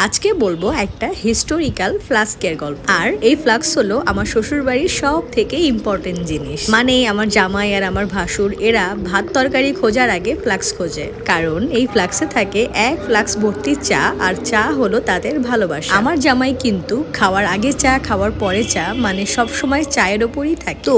আজকে বলবো একটা হিস্টোরিক্যাল ফ্লাস্কের গল্প। আর এই ফ্লাক্স হলো আমার শ্বশুর বাড়ির সব থেকে ইম্পর্টেন্ট জিনিস। মানে আমার জামাই আর আমার ভাসুর এরা ভাত তরকারি খোঁজার আগে ফ্লাক্স খোঁজে, কারণ এই ফ্লাক্সে থাকে এক ফ্লাক্স ভর্তি চা, আর চা হলো তাদের ভালোবাসা। আমার জামাই কিন্তু খাওয়ার আগে চা, খাওয়ার পরে চা, মানে সব সময় চায়ের ওপরই থাকে। তো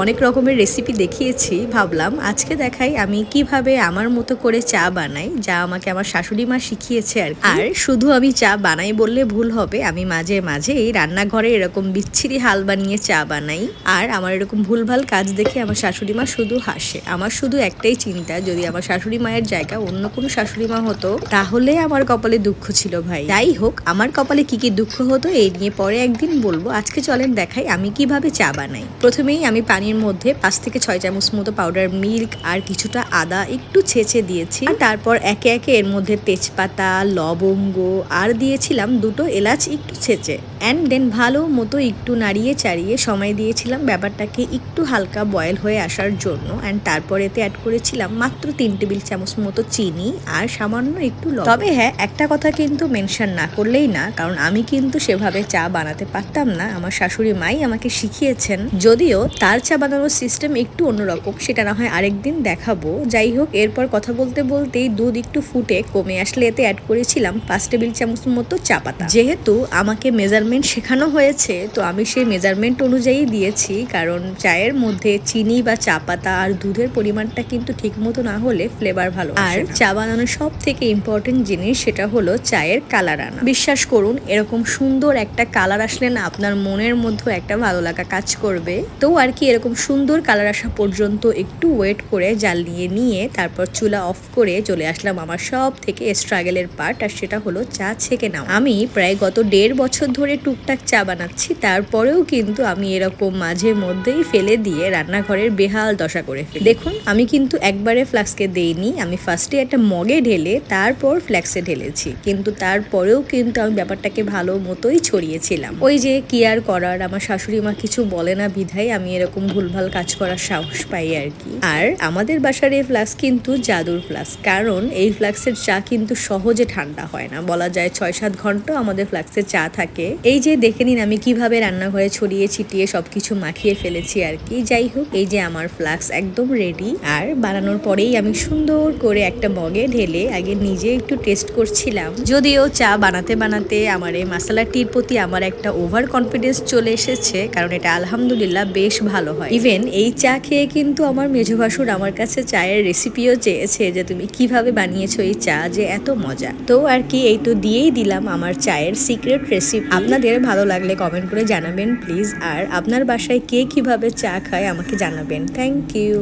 অনেক রকমের রেসিপি দেখিয়েছি, ভাবলাম আজকে দেখাই আমি কিভাবে আমার মতো করে চা বানাই, যা আমাকে আমার শাশুড়ি মা শিখিয়েছে। আর শুধু আমি চা বানাই বললে ভুল হবে, আমি মাঝে মাঝে এই রান্নাঘরে এরকম বিচ্ছিরি হাল বানিয়ে চা বানাই। আর আমার এরকম ভুলভাল কাজ দেখে আমার শাশুড়ি মা শুধু হাসে। আমার শুধু একটাই চিন্তা, যদি আমার শাশুড়ি মায়ের জায়গা অন্য কোনো শাশুড়ি মা হতো তাহলে আমার কপালে দুঃখ ছিল ভাই। যাই হোক, আমার কপালে কি কি দুঃখ হতো এই নিয়ে পরে একদিন বলবো। আজকে চলেন দেখাই আমি কিভাবে চা বানাই। প্রথমেই আমি পানির মধ্যে 5 থেকে 6 চামচ মতো পাউডার মিল্ক আর কিছুটা আদা একটু ছেঁচে দিয়েছি। তারপর একে একে এর মধ্যে তেজপাতা, লবঙ্গ আর দিয়েছিলাম 2টো এলাচ একটু ছেঁচে। অ্যান্ড দেন ভালো মতো একটু নাড়িয়ে চাড়িয়ে সময় দিয়েছিলাম ব্যাপারটাকে একটু হালকা বয়েল হয়ে আসার জন্য। অ্যান্ড তারপর এতে অ্যাড করেছিলাম মাত্র 3 টেবিল চামচ মতো চিনি আর সামান্য একটু লবণ। তবে হ্যাঁ, একটা কথা কিন্তু মেনশন না করলেই না, কারণ আমি কিন্তু সেভাবে চা বানাতে পারতাম না। আমার শাশুড়ি মাই আমাকে শিখিয়েছেন, যদিও তার চা বানানোর সিস্টেম একটু অন্যরকম, সেটা না হয় আরেকদিন দেখাবো। যাই হোক, এরপর কথা বলতে বলতেই দুধ একটু ফুটে কমে আসলে এতে অ্যাড করেছিলাম 5 টেবিল চামচ মতো চা পাতা। যেহেতু আমাকে মেজারমেন্ট শেখানো হয়েছে, তো আমি সেই মেজারমেন্ট অনুযায়ী দিয়েছি, কারণ চায়ের মধ্যে চিনি বা চা পাতা আর দুধের পরিমাণটা কিন্তু ঠিক মতো না হলে ফ্লেভার ভালো। আর চা বানানোর সব থেকে ইম্পর্টেন্ট জিনিস সেটা হলো চায়ের কালার আনা। বিশ্বাস করুন, এরকম সুন্দর একটা কালার আসলে না আপনার মনের মধ্যে একটা ভালো লাগা কাজ করবে। তো আর কি, এরকম সুন্দর কালার আসা পর্যন্ত একটু ওয়েট করে জ্বালিয়ে নিয়ে তারপর চুলা অফ করে চলে আসলাম আমার সব থেকে স্ট্রাগলের পার্ট, আর সেটা হলো চা ছেঁকে নাও। আমি প্রায় গত 1.5 বছর ধরে টুকটাক চা বানাচ্ছি, তারপরেও কিন্তু আমি এরকম মাঝে মধ্যেই ফেলে দিয়ে রান্নাঘরের বেহাল দশা করে ফেলি। দেখুন, আমি কিন্তু একবারে ফ্লাক্সকে দেইনি, আমি ফার্স্টে একটা মগে ঢেলে তারপর ফ্লাক্সে ঢেলেছি, কিন্তু তারপরেও কিন্তু আমি ব্যাপারটাকে ভালো মতোই ছড়িয়েছিলাম। ওই যে কি আর করার, আমার শাশুড়ি মা কিছু বলে না বিধায় আমি এরকম ভুলভাল কাজ করার সাহস পাই আর কি। আর আমাদের বাসার এই ফ্লাক্স কিন্তু জাদুর ফ্লাক্স, কারণ এই ফ্লাক্সের চা কিন্তু সহজে ঠান্ডা হয় না, বলা যায় 6-7 ঘন্টা আমাদের ফ্লাক্সে চা থাকে। এই যে দেখে নিন আমি কিভাবে রান্নাঘরে ছড়িয়ে ছিটিয়ে সবকিছু মাখিয়ে ফেলেছি আর কি। যাই হোক, এই যে আমার ফ্লাক্স একদম রেডি। আর বানানোর পরেই আমি সুন্দর করে একটা মগে ঢেলে আগে নিজে একটু টেস্ট করছিলাম। যদিও চা বানাতে বানাতে আমার এই মশলা টির প্রতি আমার একটা ওভার কনফিডেন্স চলে এসেছে, কারণ এটা আলহামদুলিল্লাহ বেশ ভালো হয়। ইভেন এই চা খেয়ে কিন্তু আমার মেঝো ভাসুর আমার কাছে চায়ের রেসিপিও চেয়েছে, যে তুমি কিভাবে বানিয়েছো এই চা, যে এত মজা। তো আর কি, এই তো দিয়েই দিলাম আমার চায়ের সিক্রেট রেসিপি। আপনাদের ভালো লাগলে কমেন্ট করে জানাবেন প্লিজ। আর আপনার বাসায় কে কিভাবে চা খায় আমাকে জানাবেন। Thank you.